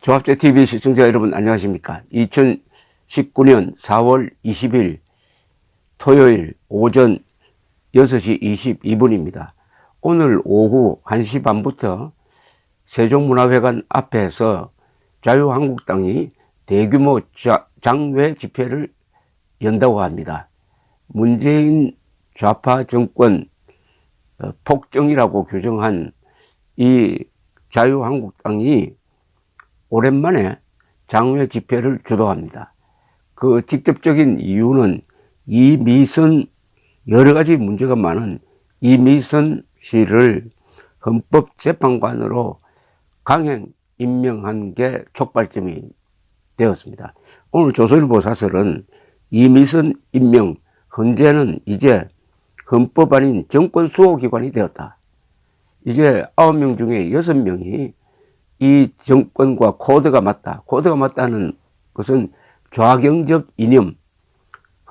조합제TV 시청자 여러분 안녕하십니까. 2019년 4월 20일 토요일 오전 6시 22분입니다. 오늘 오후 1시 반부터 세종문화회관 앞에서 자유한국당이 대규모 장외 집회를 연다고 합니다. 문재인 좌파 정권 폭정이라고 규정한 이 자유한국당이 오랜만에 장외 집회를 주도합니다. 그 직접적인 이유는 이미선, 여러 가지 문제가 많은 이미선 씨를 헌법재판관으로 강행 임명한 게 촉발점이 되었습니다. 오늘 조선일보 사설은 이미선 임명, 헌재는 이제 헌법 아닌 정권 수호기관이 되었다. 이제 9명 중에 6명이 이 정권과 코드가 맞다. 코드가 맞다는 것은 좌경적 이념,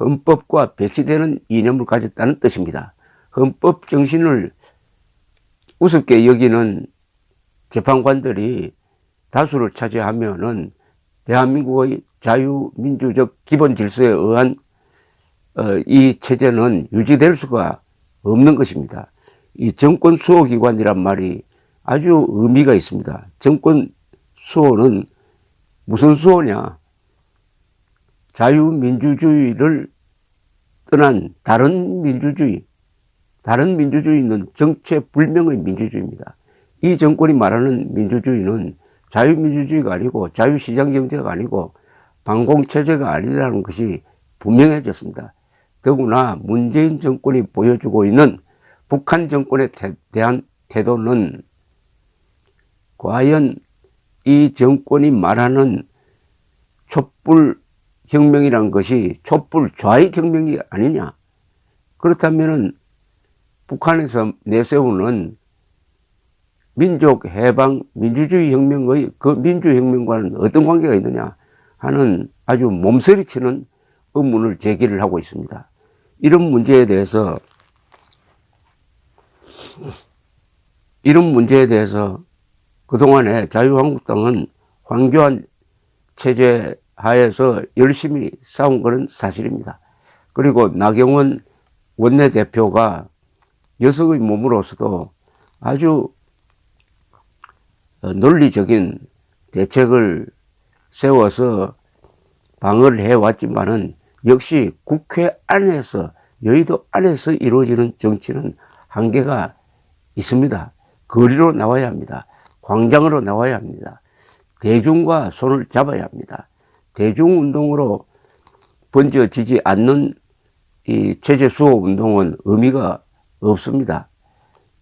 헌법과 배치되는 이념을 가졌다는 뜻입니다. 헌법 정신을 우습게 여기는 재판관들이 다수를 차지하면은 대한민국의 자유민주적 기본 질서에 의한 이 체제는 유지될 수가 없는 것입니다. 이 정권 수호기관이란 말이 아주 의미가 있습니다. 정권 수호는 무슨 수호냐? 자유민주주의를 떠난 다른 민주주의는 정체불명의 민주주의입니다. 이 정권이 말하는 민주주의는 자유민주주의가 아니고 자유시장경제가 아니고 반공체제가 아니라는 것이 분명해졌습니다. 더구나 문재인 정권이 보여주고 있는 북한 정권에 대한 태도는 과연 이 정권이 말하는 촛불혁명이라는 것이 촛불 좌익혁명이 아니냐. 그렇다면 북한에서 내세우는 민족해방 민주주의 혁명의 그 민주혁명과는 어떤 관계가 있느냐 하는 아주 몸서리치는 의문을 제기를 하고 있습니다. 이런 문제에 대해서 그동안에 자유한국당은 황교안 체제 하에서 열심히 싸운 것은 사실입니다. 그리고 나경원 원내대표가 여성의 몸으로서도 아주 논리적인 대책을 세워서 방어를 해왔지만은 역시 국회 안에서, 여의도 안에서 이루어지는 정치는 한계가 있습니다. 거리로 나와야 합니다. 광장으로 나와야 합니다. 대중과 손을 잡아야 합니다. 대중운동으로 번져지지 않는 이 체제 수호 운동은 의미가 없습니다.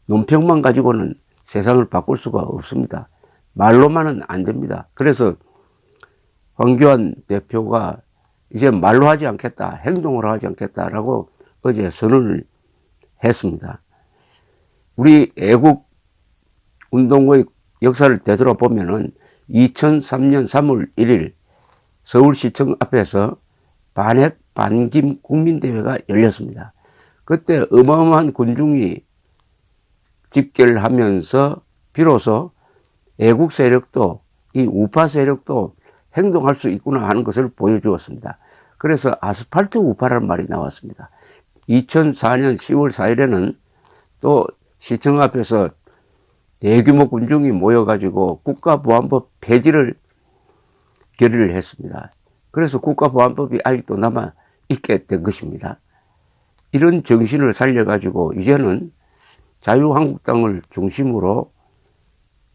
논평만 가지고는 세상을 바꿀 수가 없습니다. 말로만은 안 됩니다. 그래서 황교안 대표가 이제 말로 하지 않겠다, 행동으로 하지 않겠다라고 어제 선언을 했습니다. 우리 애국운동의 역사를 되돌아보면은 2003년 3월 1일 서울시청 앞에서 반핵 반김 국민대회가 열렸습니다. 그때 어마어마한 군중이 집결을 하면서 비로소 애국 세력도 이 우파 세력도 행동할 수 있구나 하는 것을 보여주었습니다. 그래서 아스팔트 우파라는 말이 나왔습니다. 2004년 10월 4일에는 또 시청 앞에서 대규모 군중이 모여가지고 국가보안법 폐지를 결의를 했습니다. 그래서 국가보안법이 아직도 남아 있게 된 것입니다. 이런 정신을 살려가지고 이제는 자유한국당을 중심으로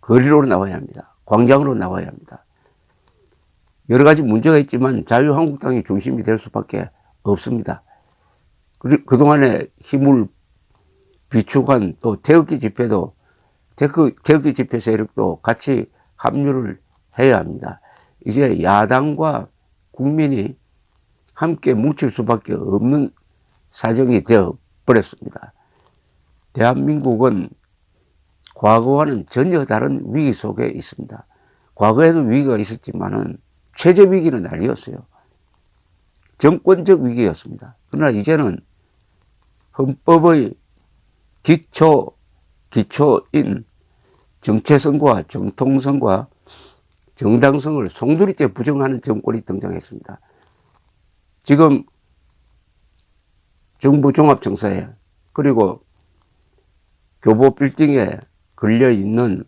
거리로 나와야 합니다. 광장으로 나와야 합니다. 여러 가지 문제가 있지만 자유한국당이 중심이 될 수밖에 없습니다. 그동안에 힘을 비축한 또 태극기 집회도 태극기 집회 세력도 같이 합류를 해야 합니다. 이제 야당과 국민이 함께 뭉칠 수밖에 없는 사정이 되어 버렸습니다. 대한민국은 과거와는 전혀 다른 위기 속에 있습니다. 과거에도 위기가 있었지만은 체제 위기는 아니었어요. 정권적 위기였습니다. 그러나 이제는 헌법의 기초인 정체성과 정통성과 정당성을 송두리째 부정하는 정권이 등장했습니다. 지금 정부 종합청사에 그리고 교보 빌딩에 걸려있는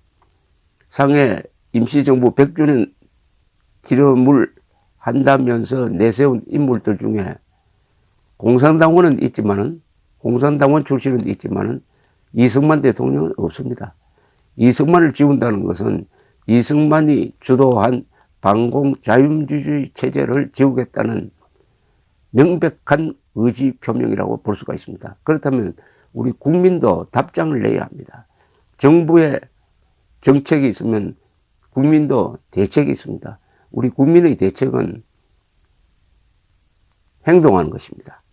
상해 임시정부 100주년 기념을 한다면서 내세운 인물들 중에 공산당원은 있지만은, 공산당원 출신은 있지만은 이승만 대통령은 없습니다. 이승만을 지운다는 것은 이승만이 주도한 반공 자유민주주의 체제를 지우겠다는 명백한 의지 표명이라고 볼 수가 있습니다. 그렇다면 우리 국민도 답장을 내야 합니다. 정부의 정책이 있으면 국민도 대책이 있습니다. 우리 국민의 대책은 행동하는 것입니다.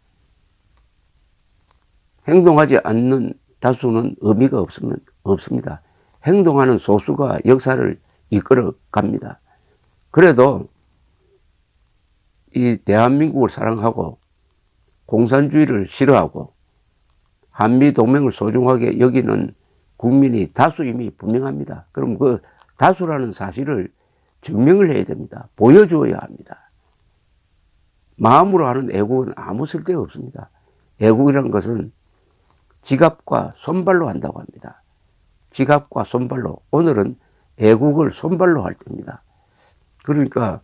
행동하지 않는 다수는 의미가 없습니다. 행동하는 소수가 역사를 이끌어 갑니다. 그래도 이 대한민국을 사랑하고 공산주의를 싫어하고 한미동맹을 소중하게 여기는 국민이 다수임이 분명합니다. 그럼 그 다수라는 사실을 증명을 해야 됩니다. 보여주어야 합니다. 마음으로 하는 애국은 아무 쓸데가 없습니다. 애국이라는 것은 지갑과 손발로 한다고 합니다. 지갑과 손발로. 오늘은 애국을 손발로 할 때입니다. 그러니까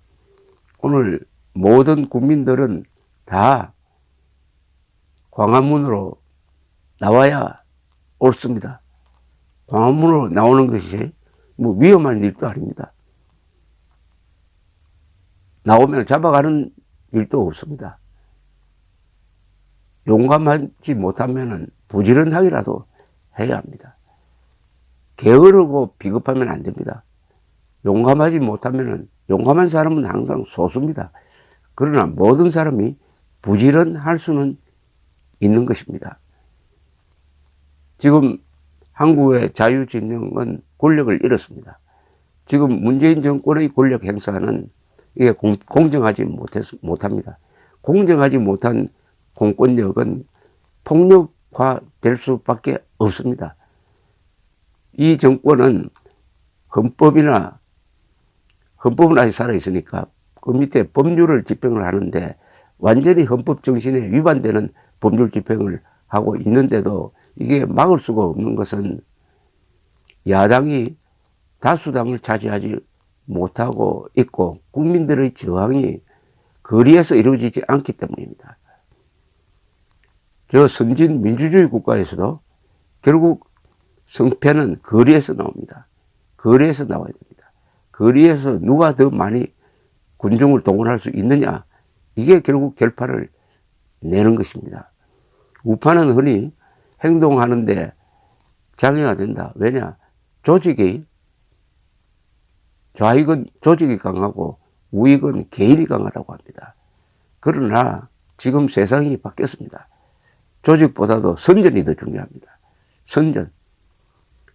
오늘 모든 국민들은 다 광화문으로 나와야 옳습니다. 광화문으로 나오는 것이 뭐 위험한 일도 아닙니다. 나오면 잡아가는 일도 없습니다. 용감하지 못하면 부지런하기라도 해야 합니다. 게으르고 비겁하면 안 됩니다. 용감하지 못하면, 용감한 사람은 항상 소수입니다. 그러나 모든 사람이 부지런할 수는 있는 것입니다. 지금 한국의 자유진영은 권력을 잃었습니다. 지금 문재인 정권의 권력 행사는 이게 공정하지 못합니다. 공정하지 못한 공권력은 폭력화될 수밖에 없습니다. 이 정권은 헌법은 아직 살아있으니까 그 밑에 법률을 집행을 하는데 완전히 헌법 정신에 위반되는 법률 집행을 하고 있는데도 이게 막을 수가 없는 것은 야당이 다수당을 차지하지 못하고 있고 국민들의 저항이 거리에서 이루어지지 않기 때문입니다. 저 선진 민주주의 국가에서도 결국 성패는 거리에서 나옵니다. 거리에서 나와야 됩니다. 거리에서 누가 더 많이 군중을 동원할 수 있느냐, 이게 결국 결판을 내는 것입니다. 우파는 흔히 행동하는데 장애가 된다. 왜냐? 조직이, 좌익은 조직이 강하고 우익은 개인이 강하다고 합니다. 그러나 지금 세상이 바뀌었습니다. 조직보다도 선전이 더 중요합니다.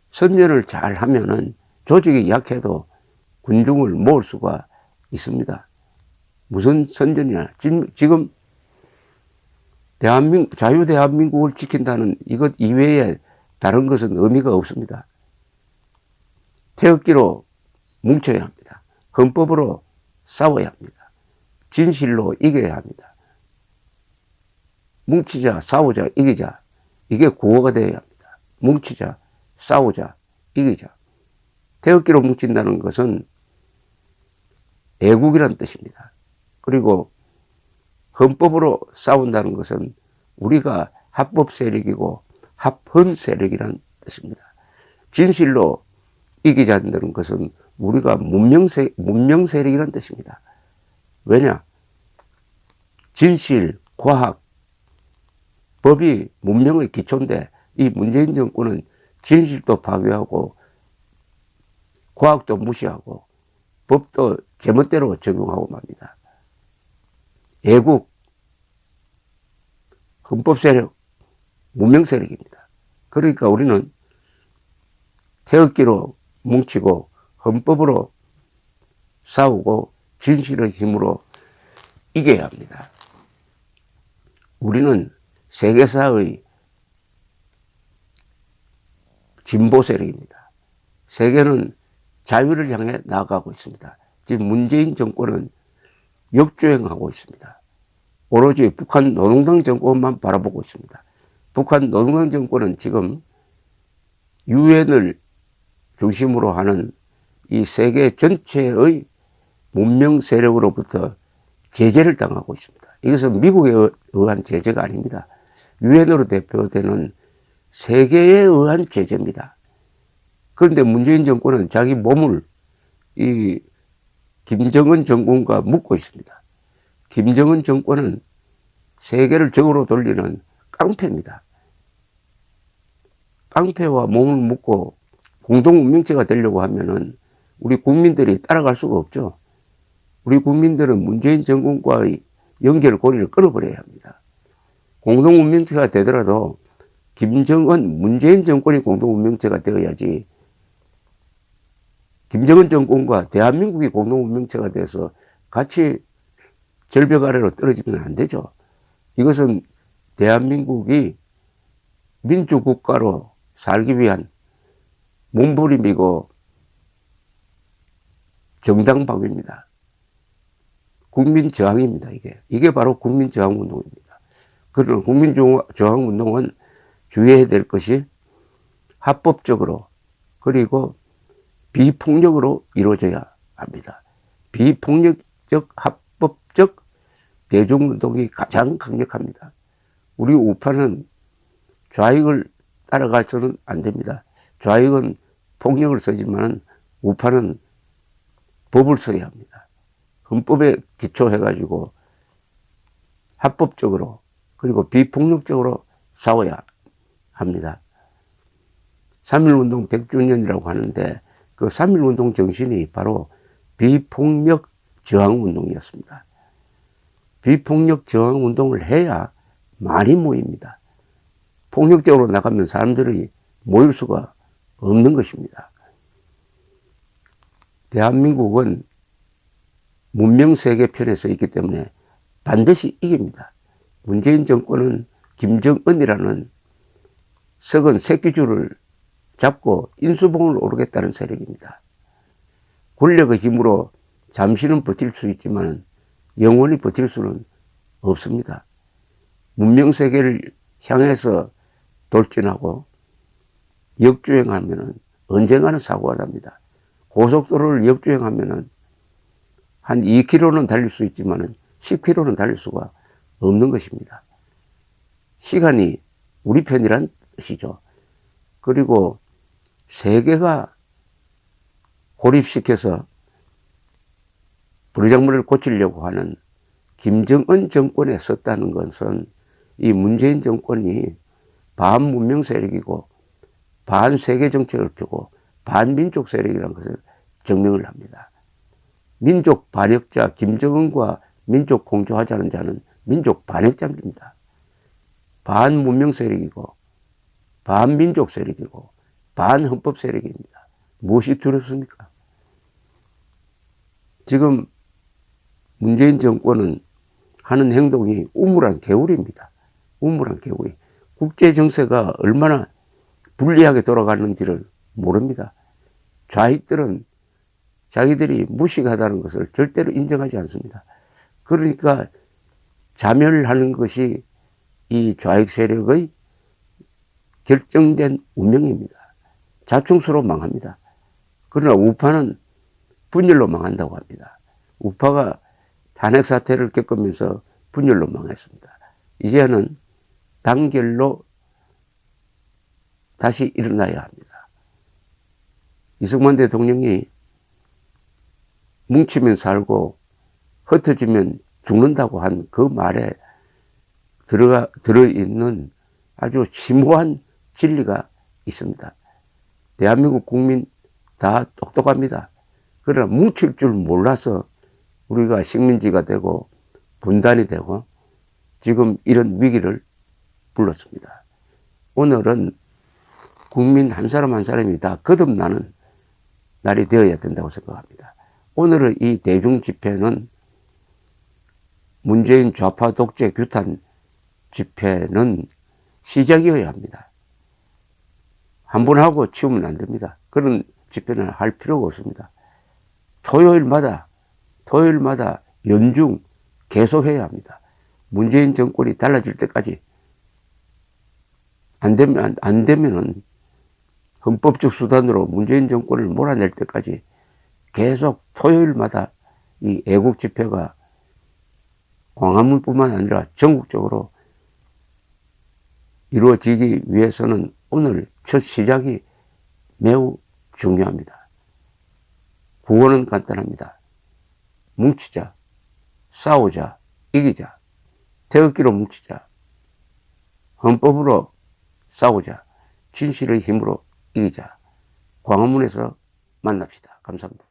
선전을 잘 하면은 조직이 약해도 군중을 모을 수가 있습니다. 무슨 선전이냐. 지금 자유대한민국을 지킨다는 이것 이외에 다른 것은 의미가 없습니다. 태극기로 뭉쳐야 합니다. 헌법으로 싸워야 합니다. 진실로 이겨야 합니다. 뭉치자, 싸우자, 이기자. 이게 구호가 되어야 합니다. 뭉치자, 싸우자, 이기자. 태극기로 뭉친다는 것은 애국이라는 뜻입니다. 그리고 헌법으로 싸운다는 것은 우리가 합법 세력이고 합헌 세력이라는 뜻입니다. 진실로 이기자는 것은 우리가 문명 세력이라는 뜻입니다. 왜냐? 진실, 과학, 법이 문명의 기초인데 이 문재인 정권은 진실도 파괴하고 과학도 무시하고 법도 제멋대로 적용하고 맙니다. 애국, 헌법 세력, 문명 세력입니다. 그러니까 우리는 태극기로 뭉치고 헌법으로 싸우고 진실의 힘으로 이겨야 합니다. 우리는 세계사의 진보 세력입니다. 세계는 자유를 향해 나아가고 있습니다. 지금 문재인 정권은 역주행하고 있습니다. 오로지 북한 노동당 정권만 바라보고 있습니다. 북한 노동당 정권은 지금 유엔을 중심으로 하는 이 세계 전체의 문명 세력으로부터 제재를 당하고 있습니다. 이것은 미국에 의한 제재가 아닙니다. 유엔으로 대표되는 세계에 의한 제재입니다. 그런데 문재인 정권은 자기 몸을 이 김정은 정권과 묶고 있습니다. 김정은 정권은 세계를 적으로 돌리는 깡패입니다. 깡패와 몸을 묶고 공동운명체가 되려고 하면은 우리 국민들이 따라갈 수가 없죠. 우리 국민들은 문재인 정권과의 연결고리를 끊어버려야 합니다. 공동운명체가 되더라도 김정은, 문재인 정권이 공동운명체가 되어야지 김정은 정권과 대한민국이 공동운명체가 돼서 같이 절벽 아래로 떨어지면 안 되죠. 이것은 대한민국이 민주국가로 살기 위한 몸부림이고 정당방위입니다. 국민저항입니다. 이게 바로 국민저항운동입니다. 그런 국민저항운동은 주의해야 될 것이 합법적으로 그리고 비폭력으로 이루어져야 합니다. 비폭력적 합법적 대중운동이 가장 강력합니다. 우리 우파는 좌익을 따라가서는 안 됩니다. 좌익은 폭력을 쓰지만 우파는 법을 써야 합니다. 헌법에 기초해가지고 합법적으로 그리고 비폭력적으로 싸워야 합니다. 3.1운동 100주년이라고 하는데 그 3.1운동 정신이 바로 비폭력 저항운동이었습니다. 비폭력 저항운동을 해야 많이 모입니다. 폭력적으로 나가면 사람들이 모일 수가 없는 것입니다. 대한민국은 문명세계 편에 서 있기 때문에 반드시 이깁니다. 문재인 정권은 김정은이라는 썩은 새끼줄을 잡고 인수봉을 오르겠다는 세력입니다. 권력의 힘으로 잠시는 버틸 수 있지만 영원히 버틸 수는 없습니다. 문명세계를 향해서 돌진하고 역주행하면 언젠가는 사고가 납니다. 고속도로를 역주행하면 한 2km는 달릴 수 있지만 10km는 달릴 수가 없는 것입니다. 시간이 우리 편이란 뜻이죠. 그리고 세계가 고립시켜서 불의작물을 고치려고 하는 김정은 정권에 섰다는 것은 이 문재인 정권이 반문명 세력이고 반세계 정책을 펴고 반민족 세력이라는 것을 증명을 합니다. 민족 반역자 김정은과 민족 공조하자는 자는 민족 반역자입니다. 반문명 세력이고 반민족 세력이고 반헌법 세력입니다. 무엇이 두렵습니까? 지금 문재인 정권은 하는 행동이 우물한 개울입니다. 우물한 개울이. 국제 정세가 얼마나 불리하게 돌아가는지를 모릅니다. 좌익들은 자기들이 무식하다는 것을 절대로 인정하지 않습니다. 그러니까 자멸하는 것이 이 좌익 세력의 결정된 운명입니다. 자충수로 망합니다. 그러나 우파는 분열로 망한다고 합니다. 우파가 탄핵 사태를 겪으면서 분열로 망했습니다. 이제는 단결로 다시 일어나야 합니다. 이승만 대통령이 뭉치면 살고 흩어지면 죽는다고 한 그 말에 들어있는 아주 심오한 진리가 있습니다. 대한민국 국민 다 똑똑합니다. 그러나 뭉칠 줄 몰라서 우리가 식민지가 되고 분단이 되고 지금 이런 위기를 불렀습니다. 오늘은 국민 한 사람 한 사람이 다 거듭나는 날이 되어야 된다고 생각합니다. 오늘의 이 대중 집회는 문재인 좌파 독재 규탄 집회는 시작이어야 합니다. 한 번 하고 치우면 안 됩니다. 그런 집회는 할 필요가 없습니다. 토요일마다 토요일마다 연중 계속해야 합니다. 문재인 정권이 달라질 때까지. 안 되면은 헌법적 수단으로 문재인 정권을 몰아낼 때까지 계속 토요일마다 이 애국 집회가 광화문뿐만 아니라 전국적으로 이루어지기 위해서는 오늘 첫 시작이 매우 중요합니다. 구호는 간단합니다. 뭉치자, 싸우자, 이기자, 태극기로 뭉치자, 헌법으로 싸우자, 진실의 힘으로 이기자. 광화문에서 만납시다. 감사합니다.